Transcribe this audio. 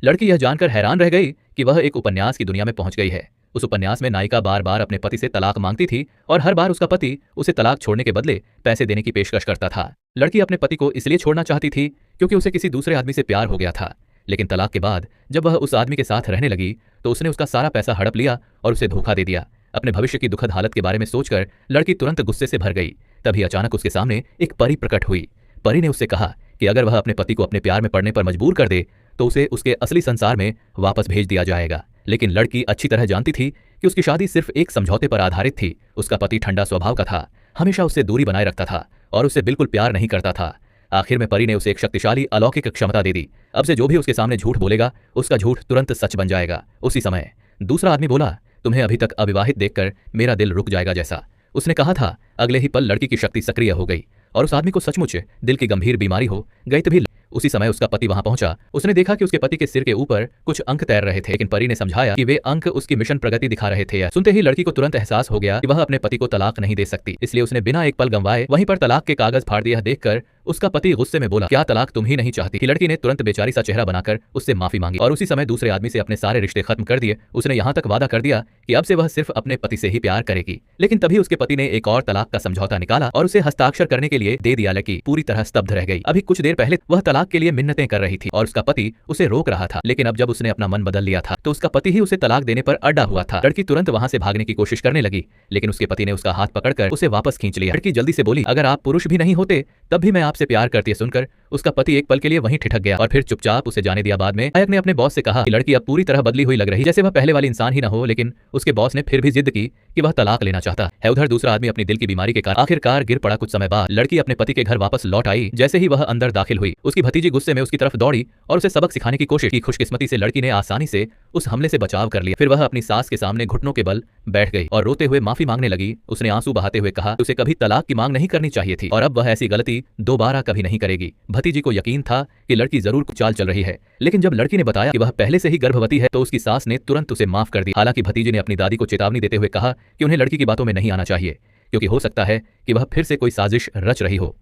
लड़की यह जानकर हैरान रह गई कि वह एक उपन्यास की दुनिया में पहुंच गई है। उस उपन्यास में नायिका बार बार अपने पति से तलाक मांगती थी और हर बार उसका पति उसे तलाक छोड़ने के बदले पैसे देने की पेशकश करता था। लड़की अपने पति को इसलिए छोड़ना चाहती थी क्योंकि उसे किसी दूसरे आदमी से प्यार हो गया था। लेकिन तलाक के बाद जब वह उस आदमी के साथ रहने लगी तो उसने उसका सारा पैसा हड़प लिया और उसे धोखा दे दिया। अपने भविष्य की दुखद हालत के बारे में सोचकर लड़की तुरंत गुस्से से भर गई। तभी अचानक उसके सामने एक परी प्रकट हुई। परी ने उससे कहा कि अगर वह अपने पति को अपने प्यार में पड़ने पर मजबूर कर दे तो उसे उसके असली संसार में वापस भेज दिया जाएगा। लेकिन लड़की अच्छी तरह जानती थी कि उसकी शादी सिर्फ एक समझौते पर आधारित थी। उसका पति ठंडा स्वभाव का था, हमेशा उससे दूरी बनाए रखता था और उससे बिल्कुल प्यार नहीं करता था। आखिर में परी ने उसे एक शक्तिशाली अलौकिक क्षमता दे दी। अब से जो भी उसके सामने झूठ बोलेगा उसका झूठ तुरंत सच बन जाएगा। उसी समय दूसरा आदमी बोला, तुम्हें अभी तक अविवाहित देखकर मेरा दिल रुक जाएगा जैसा उसने कहा था। अगले ही पल लड़की की शक्ति सक्रिय हो गई और उस आदमी को सचमुच दिल की गंभीर बीमारी हो गई। तभी उसी समय उसका पति वहां पहुंचा। उसने देखा कि उसके पति के सिर के ऊपर कुछ अंक तैर रहे थे, लेकिन परी ने समझाया कि वे अंक उसकी मिशन प्रगति दिखा रहे थे। सुनते ही लड़की को तुरंत एहसास हो गया कि वह अपने पति को तलाक नहीं दे सकती, इसलिए उसने बिना एक पल गंवाए वहीं पर तलाक के कागज फाड़ दिया। देखकर उसका पति गुस्से में बोला, क्या तलाक तुम ही नहीं चाहती? लड़की ने तुरंत बेचारी सा चेहरा बनाकर उससे माफी मांगी और उसी समय दूसरे आदमी से अपने सारे रिश्ते खत्म कर दिए। उसने यहाँ तक वादा कर दिया कि अब से वह सिर्फ अपने पति से ही प्यार करेगी। लेकिन तभी उसके पति ने एक और तलाक का समझौता निकाला और उसे हस्ताक्षर करने के लिए दे दिया। लड़की पूरी तरह स्तब्ध रह गई। अभी कुछ देर पहले वह तलाक के लिए मिन्नतें कर रही थी और उसका पति उसे रोक रहा था, लेकिन अब जब उसने अपना मन बदल लिया था तो उसका पति ही उसे तलाक देने पर अड़ा हुआ था। लड़की तुरंत वहां से भागने की कोशिश करने लगी, लेकिन उसके पति ने उसका हाथ पकड़कर उसे वापस खींच लिया। लड़की जल्दी से बोली, अगर आप पुरुष भी नहीं होते तब भी मैं आपसे प्यार करती है। सुनकर उसका पति एक पल के लिए वहीं ठिठक गया और फिर चुपचाप उसे जाने दिया। बाद में नायक ने अपने बॉस से कहा कि लड़की अब पूरी तरह बदली हुई लग रही, जैसे वह पहले वाली इंसान ही न हो। लेकिन उसके बॉस ने फिर भी जिद की कि वह तलाक लेना चाहता है। उधर दूसरा आदमी अपनी दिल की बीमारी के कारण आखिरकार गिर पड़ा। कुछ समय बाद लड़की अपने पति के घर वापस लौट आई। जैसे ही वह अंदर दाखिल हुई उसकी भतीजी गुस्से में उसकी तरफ दौड़ी और उसे सबक सिखाने की कोशिश की। खुशकिस्मती से लड़की ने आसानी से उस हमले से बचाव कर लिया। फिर वह अपनी सास के सामने घुटनों के बल बैठ गई और रोते हुए माफी मांगने लगी। उसने आंसू बहाते हुए कहा उसे कभी तलाक की मांग नहीं करनी चाहिए थी और अब वह ऐसी गलती दोबारा कभी नहीं करेगी। भतीजी को यकीन था कि लड़की जरूर कुछ चाल चल रही है, लेकिन जब लड़की ने बताया कि वह पहले से ही गर्भवती है तो उसकी सास ने तुरंत उसे माफ कर दिया। हालांकि भतीजी ने अपनी दादी को चेतावनी देते हुए कहा कि उन्हें लड़की की बातों में नहीं आना चाहिए, क्योंकि हो सकता है कि वह फिर से कोई साजिश रच रही हो।